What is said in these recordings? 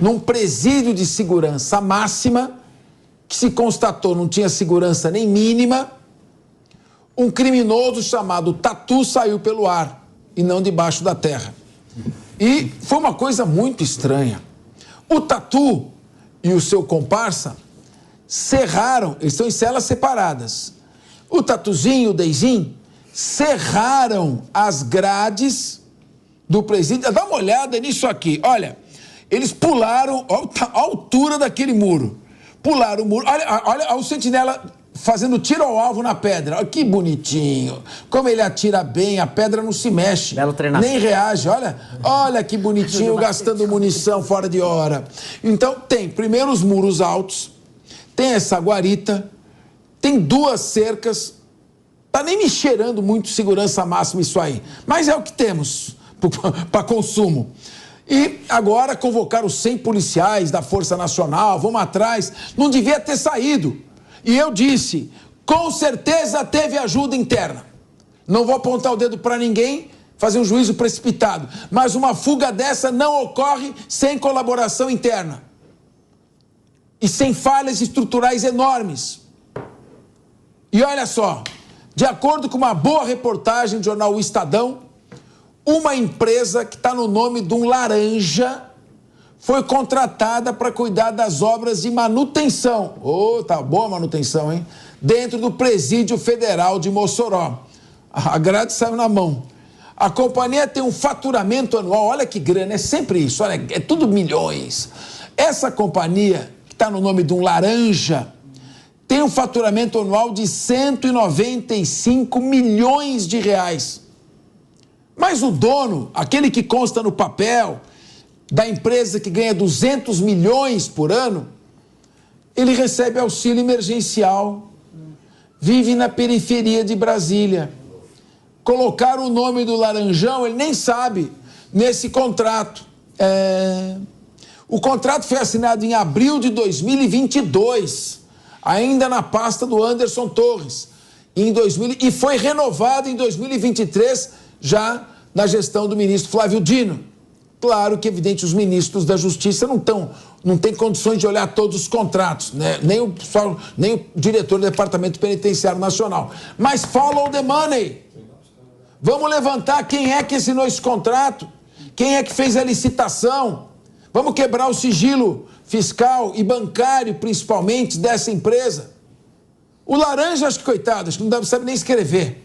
num presídio de segurança máxima, que se constatou não tinha segurança nem mínima, um criminoso chamado Tatu saiu pelo ar e não debaixo da terra. E foi uma coisa muito estranha. O Tatu e o seu comparsa cerraram, eles estão em celas separadas. O Tatuzinho e o Deizinho cerraram as grades do presídio. Dá uma olhada nisso aqui, olha. Eles pularam a altura daquele muro. Pularam o muro. Olha o sentinela fazendo tiro ao alvo na pedra. Olha que bonitinho. Como ele atira bem, a pedra não se mexe. Belo treinamento. Nem reage. Olha que bonitinho, gastando munição fora de hora. Então, tem primeiro os muros altos, tem essa guarita, tem 2 cercas. Tá nem me cheirando muito segurança máxima isso aí. Mas é o que temos para consumo. E agora convocaram 100 policiais da Força Nacional, vamos atrás. Não devia ter saído. E eu disse, com certeza teve ajuda interna. Não vou apontar o dedo para ninguém, fazer um juízo precipitado. Mas uma fuga dessa não ocorre sem colaboração interna. E sem falhas estruturais enormes. E olha só, de acordo com uma boa reportagem do jornal O Estadão, uma empresa que está no nome de um laranja foi contratada para cuidar das obras de manutenção. Tá boa a manutenção, hein? Dentro do Presídio Federal de Mossoró. A grade saiu na mão. A companhia tem um faturamento anual, olha que grana, é sempre isso, olha, é tudo milhões. Essa companhia, que está no nome de um laranja, tem um faturamento anual de 195 milhões de reais. Mas o dono, aquele que consta no papel da empresa que ganha 200 milhões por ano, ele recebe auxílio emergencial, vive na periferia de Brasília. Colocar o nome do Laranjão, ele nem sabe, nesse contrato. O contrato foi assinado em abril de 2022, ainda na pasta do Anderson Torres, e foi renovado em 2023, já na gestão do ministro Flávio Dino. Claro que, evidente, os ministros da Justiça não têm condições de olhar todos os contratos, né? Nem o diretor do Departamento Penitenciário Nacional. Mas follow the money. Vamos levantar quem é que assinou esse contrato, quem é que fez a licitação. Vamos quebrar o sigilo fiscal e bancário, principalmente, dessa empresa. O laranja, acho que, coitado, acho que não sabe nem escrever.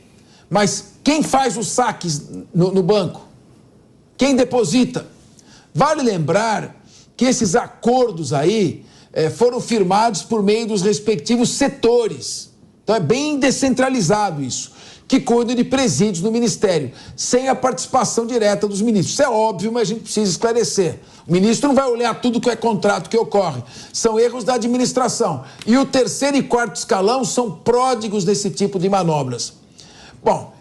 Mas quem faz os saques no banco? Quem deposita? Vale lembrar que esses acordos aí foram firmados por meio dos respectivos setores. Então é bem descentralizado isso, que cuidam de presídios no Ministério, sem a participação direta dos ministros. Isso é óbvio, mas a gente precisa esclarecer. O ministro não vai olhar tudo que é contrato que ocorre. São erros da administração. E o 3º e 4º escalão são pródigos desse tipo de manobras. Bom,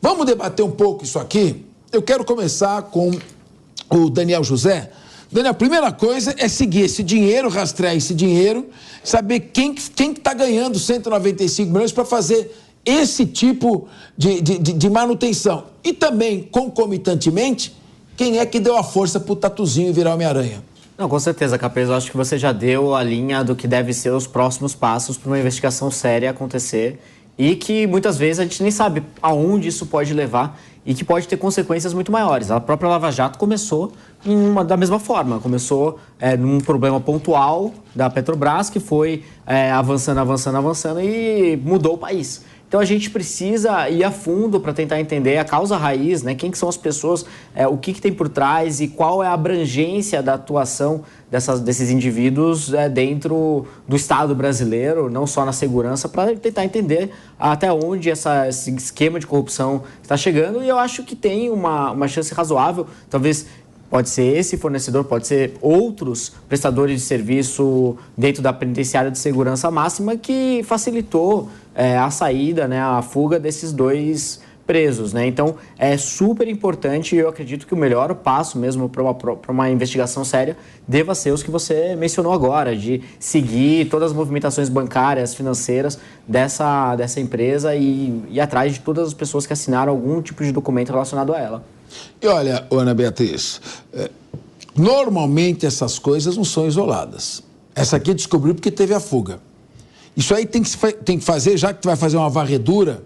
vamos debater um pouco isso aqui. Eu quero começar com o Daniel José. Daniel, a primeira coisa é seguir esse dinheiro, rastrear esse dinheiro, saber quem está ganhando 195 milhões para fazer esse tipo de manutenção. E também, concomitantemente, quem é que deu a força para o Tatuzinho virar Homem-Aranha? Não, com certeza, Capês. Eu acho que você já deu a linha do que deve ser os próximos passos para uma investigação séria acontecer. E que muitas vezes a gente nem sabe aonde isso pode levar e que pode ter consequências muito maiores. A própria Lava Jato começou da mesma forma. Começou num problema pontual da Petrobras que foi avançando e mudou o país. Então a gente precisa ir a fundo para tentar entender a causa raiz, né? Quem que são as pessoas, o que tem por trás e qual é a abrangência da atuação desses indivíduos dentro do Estado brasileiro, não só na segurança, para tentar entender até onde esse esquema de corrupção está chegando. E eu acho que tem uma chance razoável, talvez. Pode ser esse fornecedor, pode ser outros prestadores de serviço dentro da penitenciária de segurança máxima que facilitou a saída, né, a fuga desses 2 presos, né? Então, é super importante e eu acredito que o melhor passo mesmo para uma investigação séria deva ser os que você mencionou agora, de seguir todas as movimentações bancárias, financeiras dessa empresa e ir atrás de todas as pessoas que assinaram algum tipo de documento relacionado a ela. E olha, Ana Beatriz, Normalmente essas coisas não são isoladas. Essa aqui descobriu porque teve a fuga. Isso aí tem que fazer, já que tu vai fazer uma varredura,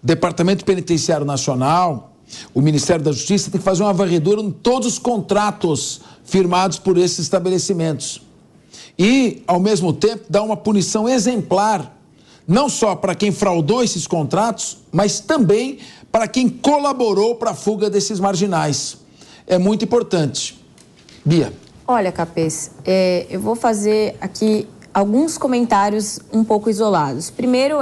o Departamento Penitenciário Nacional, o Ministério da Justiça tem que fazer uma varredura em todos os contratos firmados por esses estabelecimentos. E, ao mesmo tempo, dar uma punição exemplar, não só para quem fraudou esses contratos, mas também para quem colaborou para a fuga desses marginais. É muito importante. Bia. Olha, Capês, eu vou fazer aqui alguns comentários um pouco isolados. Primeiro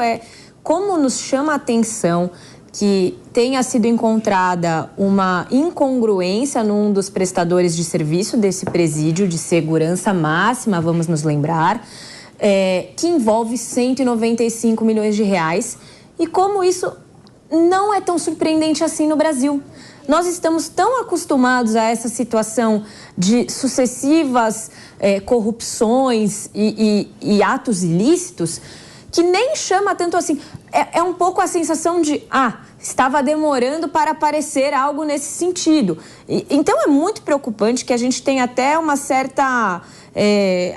como nos chama a atenção que tenha sido encontrada uma incongruência num dos prestadores de serviço desse presídio de segurança máxima, vamos nos lembrar, que envolve 195 milhões de reais, e como isso não é tão surpreendente assim no Brasil. Nós estamos tão acostumados a essa situação de sucessivas corrupções e atos ilícitos que nem chama tanto assim. É um pouco a sensação de, estava demorando para aparecer algo nesse sentido. Então é muito preocupante que a gente tenha até uma certa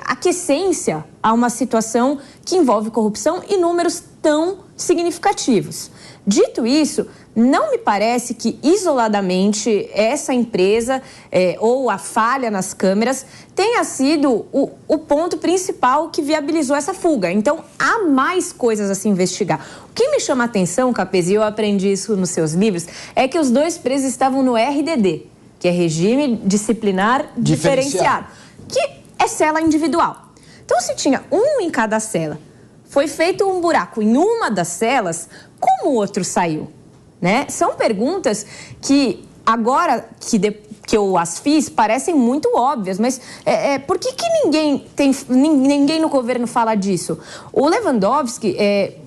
aquiescência a uma situação que envolve corrupção e números tão significativos. Dito isso, não me parece que isoladamente essa empresa ou a falha nas câmeras tenha sido o ponto principal que viabilizou essa fuga. Então, há mais coisas a se investigar. O que me chama a atenção, Capês, e eu aprendi isso nos seus livros, é que os dois presos estavam no RDD, que é Regime Disciplinar Diferenciado, que é cela individual. Então, se tinha um em cada cela, foi feito um buraco em uma das celas, como o outro saiu? Né? São perguntas que agora que eu as fiz parecem muito óbvias, mas por que ninguém no governo fala disso? O Lewandowski,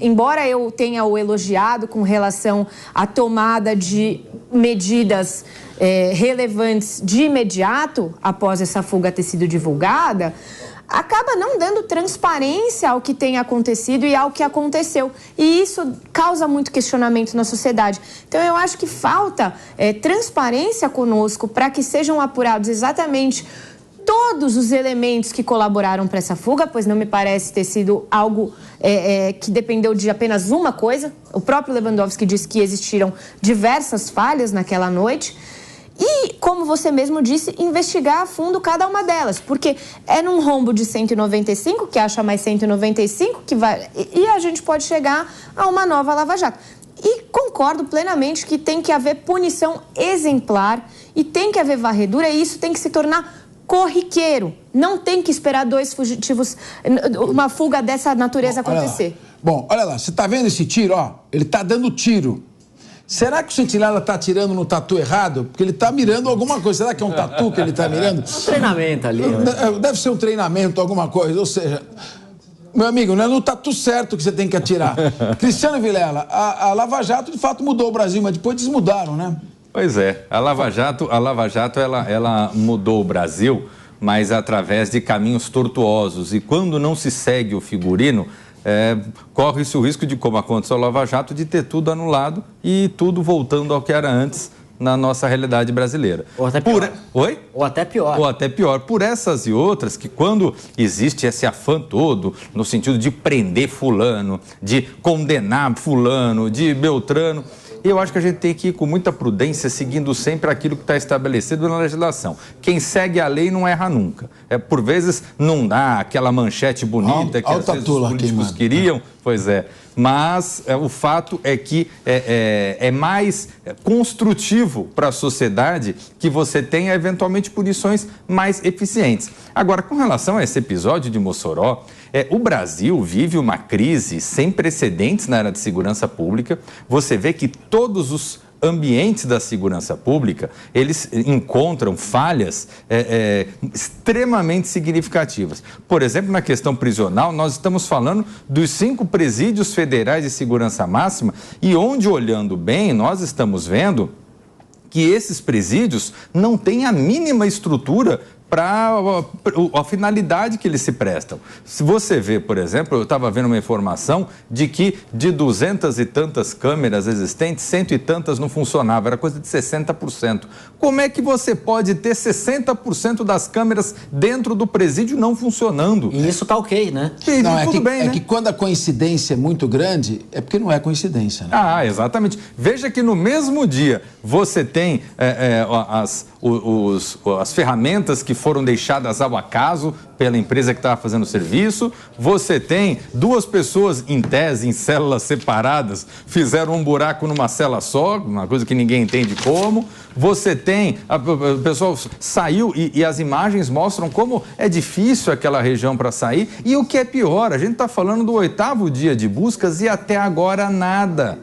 embora eu tenha o elogiado com relação à tomada de medidas relevantes de imediato após essa fuga ter sido divulgada, acaba não dando transparência ao que tem acontecido e ao que aconteceu. E isso causa muito questionamento na sociedade. Então, eu acho que falta transparência conosco para que sejam apurados exatamente todos os elementos que colaboraram para essa fuga, pois não me parece ter sido algo que dependeu de apenas uma coisa. O próprio Lewandowski disse que existiram diversas falhas naquela noite. E, como você mesmo disse, investigar a fundo cada uma delas, porque é num rombo de 195, que acha mais 195, que vai, e a gente pode chegar a uma nova Lava Jato. E concordo plenamente que tem que haver punição exemplar e tem que haver varredura, e isso tem que se tornar corriqueiro. Não tem que esperar dois fugitivos, uma fuga dessa natureza acontecer. Olha lá, você tá vendo esse tiro, ó? Ele tá dando tiro. Será que o Sentinela está atirando no tatu errado? Porque ele está mirando alguma coisa. Será que é um tatu que ele está mirando? Um treinamento ali. Deve ser um treinamento, alguma coisa. Ou seja, meu amigo, não é no tatu certo que você tem que atirar. Cristiano Vilela, a Lava Jato de fato mudou o Brasil, mas depois desmudaram, né? Pois é. A Lava Jato ela mudou o Brasil, mas através de caminhos tortuosos. E quando não se segue o figurino, corre-se o risco de, como aconteceu a Lava Jato, de ter tudo anulado e tudo voltando ao que era antes na nossa realidade brasileira. Ou até pior. Oi? Ou até pior. Ou até pior. Por essas e outras que, quando existe esse afã todo, no sentido de prender fulano, de condenar fulano, de Beltrano, eu acho que a gente tem que ir com muita prudência, seguindo sempre aquilo que está estabelecido na legislação. Quem segue a lei não erra nunca. Por vezes não dá aquela manchete bonita que às vezes os políticos queriam, pois é. Mas o fato é que é mais construtivo para a sociedade que você tenha eventualmente punições mais eficientes. Agora, com relação a esse episódio de Mossoró, o Brasil vive uma crise sem precedentes na área de segurança pública. Você vê que todos os ambientes da segurança pública, eles encontram falhas extremamente significativas. Por exemplo, na questão prisional, nós estamos falando dos 5 presídios federais de segurança máxima e onde, olhando bem, nós estamos vendo que esses presídios não têm a mínima estrutura para a finalidade que eles se prestam. Se você vê, por exemplo, eu estava vendo uma informação de que de 200 e tantas câmeras existentes, 100 e tantas não funcionavam, era coisa de 60%. Como é que você pode ter 60% das câmeras dentro do presídio não funcionando? E isso tá ok, né? E Não, tudo bem, né? que quando a coincidência é muito grande, é porque não é coincidência, né? Ah, exatamente. Veja que no mesmo dia você tem as ferramentas que foram deixadas ao acaso pela empresa que estava fazendo o serviço, você tem duas pessoas em tese, em células separadas, fizeram um buraco numa cela só, uma coisa que ninguém entende como, você tem, o pessoal saiu e as imagens mostram como é difícil aquela região para sair, e o que é pior, a gente está falando do 8º dia de buscas e até agora nada.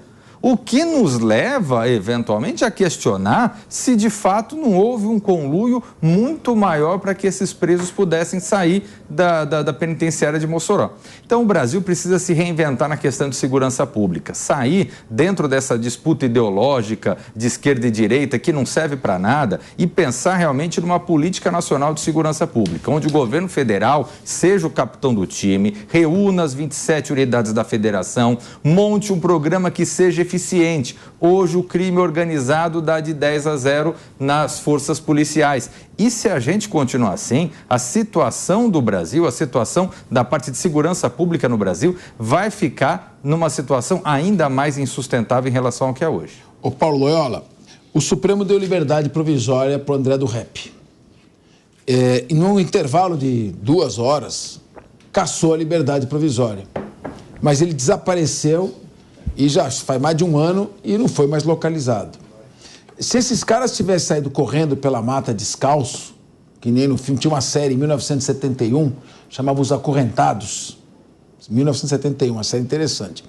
O que nos leva, eventualmente, a questionar se de fato não houve um conluio muito maior para que esses presos pudessem sair da penitenciária de Mossoró. Então, o Brasil precisa se reinventar na questão de segurança pública, sair dentro dessa disputa ideológica de esquerda e direita que não serve para nada e pensar realmente numa política nacional de segurança pública, onde o governo federal seja o capitão do time, reúna as 27 unidades da federação, monte um programa que seja eficiente. Hoje o crime organizado dá de 10-0 nas forças policiais. E se a gente continuar assim, a situação do Brasil, a situação da parte de segurança pública no Brasil vai ficar numa situação ainda mais insustentável em relação ao que é hoje. Ô Paulo Loyola, o Supremo deu liberdade provisória para o André do Rep. E num intervalo de 2 horas, cassou a liberdade provisória. Mas ele desapareceu e já faz mais de 1 ano e não foi mais localizado. Se esses caras tivessem saído correndo pela mata descalço, que nem no filme, tinha uma série em 1971, chamava Os Acorrentados, 1971, uma série interessante.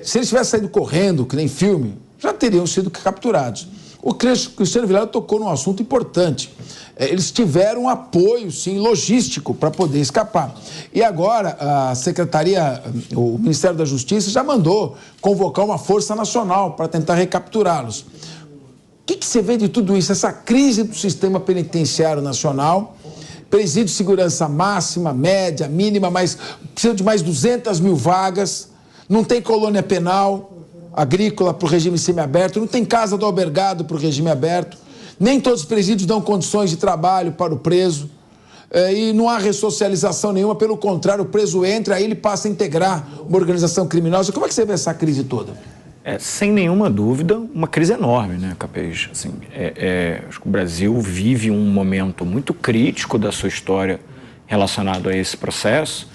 Se eles tivessem saído correndo, que nem filme, já teriam sido capturados. O Cristiano Vilela tocou num assunto importante. Eles tiveram apoio, sim, logístico para poder escapar. E agora a Secretaria, o Ministério da Justiça já mandou convocar uma força nacional para tentar recapturá-los. O que você vê de tudo isso? Essa crise do sistema penitenciário nacional, presídio de segurança máxima, média, mínima, mas precisa de mais 200 mil vagas, não tem colônia penal agrícola para o regime semiaberto, não tem casa do albergado para o regime aberto, nem todos os presídios dão condições de trabalho para o preso, e não há ressocialização nenhuma, pelo contrário, o preso entra, aí ele passa a integrar uma organização criminosa. Como é que você vê essa crise toda? Sem nenhuma dúvida, uma crise enorme, né, Capês? Assim, acho que o Brasil vive um momento muito crítico da sua história relacionado a esse processo.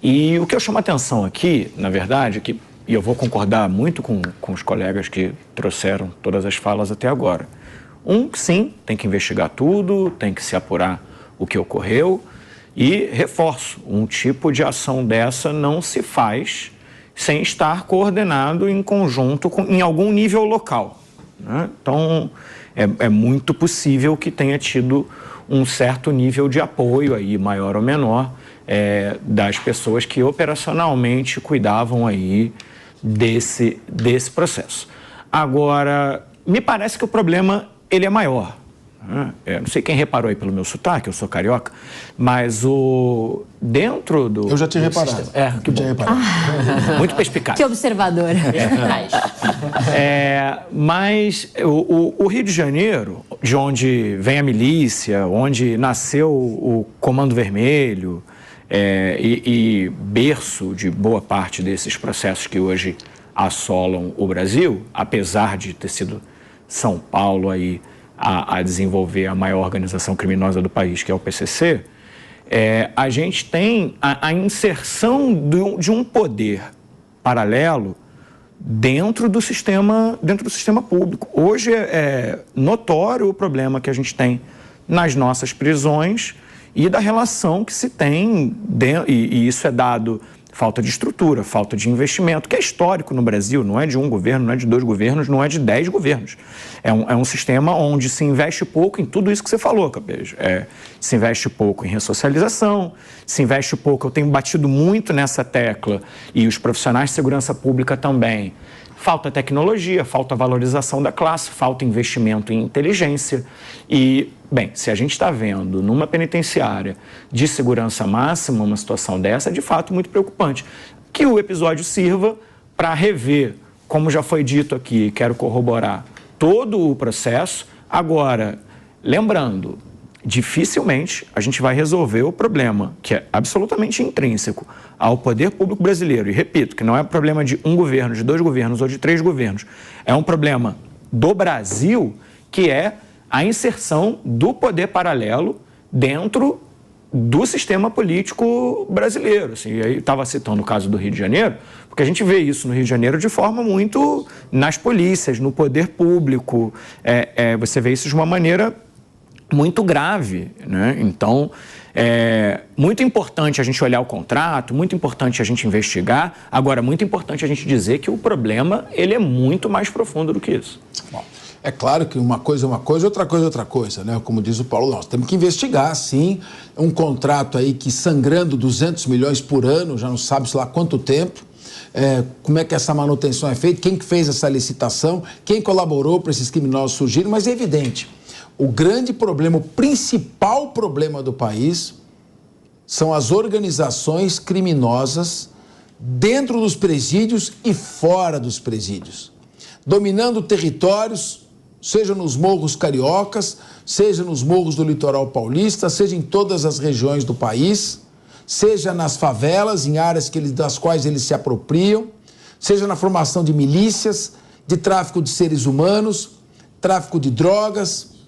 E o que eu chamo a atenção aqui, na verdade, e eu vou concordar muito com os colegas que trouxeram todas as falas até agora. Sim, tem que investigar tudo, tem que se apurar o que ocorreu. E, reforço, um tipo de ação dessa não se faz sem estar coordenado em conjunto em algum nível local, né? Então, é muito possível que tenha tido um certo nível de apoio, aí, maior ou menor, das pessoas que operacionalmente cuidavam aí desse processo. Agora, me parece que o problema ele é maior. Não sei quem reparou aí pelo meu sotaque, eu sou carioca, mas dentro do... Eu já tinha reparado. Que bom. Muito perspicaz. Que observador. Mas o Rio de Janeiro, de onde vem a milícia, onde nasceu o Comando Vermelho, e berço de boa parte desses processos que hoje assolam o Brasil, apesar de ter sido São Paulo aí a desenvolver a maior organização criminosa do país, que é o PCC, a gente tem a inserção de um poder paralelo dentro do sistema público. Hoje é notório o problema que a gente tem nas nossas prisões e da relação que se tem, e isso é dado falta de estrutura, falta de investimento, que é histórico no Brasil, não é de um governo, não é de 2 governos, não é de 10 governos. É um sistema onde se investe pouco em tudo isso que você falou, Capês. Se investe pouco em ressocialização, se investe pouco, eu tenho batido muito nessa tecla, e os profissionais de segurança pública também, Falta tecnologia, falta valorização da classe, falta investimento em inteligência. E, bem, se a gente está vendo numa penitenciária de segurança máxima uma situação dessa, é de fato muito preocupante. Que o episódio sirva para rever, como já foi dito aqui, quero corroborar, todo o processo. Agora, lembrando, dificilmente a gente vai resolver o problema, que é absolutamente intrínseco ao poder público brasileiro. E repito, que não é problema de um governo, de 2 governos ou de 3 governos. É um problema do Brasil, que é a inserção do poder paralelo dentro do sistema político brasileiro. Assim, e aí estava citando o caso do Rio de Janeiro, porque a gente vê isso no Rio de Janeiro de forma muito nas polícias, no poder público. Você vê isso de uma maneira muito grave, né? Então, é muito importante a gente olhar o contrato, muito importante a gente investigar. Agora, muito importante a gente dizer que o problema ele é muito mais profundo do que isso. Bom, é claro que uma coisa é uma coisa, outra coisa é outra coisa, né? Como diz o Paulo, nós temos que investigar, sim. Um contrato aí que sangrando 200 milhões por ano, já não sabe-se lá quanto tempo. Como é que essa manutenção é feita, quem que fez essa licitação, quem colaborou para esses criminosos surgirem, mas é evidente. O grande problema, o principal problema do país são as organizações criminosas dentro dos presídios e fora dos presídios, dominando territórios, seja nos morros cariocas, seja nos morros do litoral paulista, seja em todas as regiões do país, seja nas favelas, em áreas das quais eles se apropriam, seja na formação de milícias, de tráfico de seres humanos, tráfico de drogas,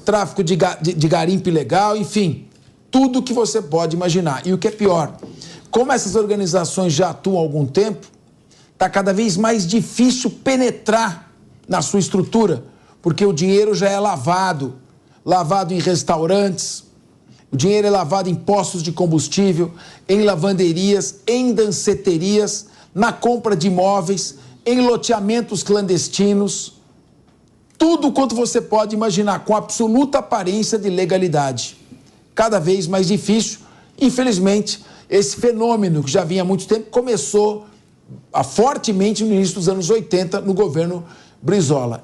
tráfico de garimpo ilegal, enfim, tudo que você pode imaginar. E o que é pior, como essas organizações já atuam há algum tempo, está cada vez mais difícil penetrar na sua estrutura, porque o dinheiro já é lavado em restaurantes, o dinheiro é lavado em postos de combustível, em lavanderias, em danceterias, na compra de imóveis, em loteamentos clandestinos, tudo quanto você pode imaginar, com absoluta aparência de legalidade. Cada vez mais difícil. Infelizmente, esse fenômeno, que já vinha há muito tempo, começou fortemente no início dos anos 80, no governo Brizola.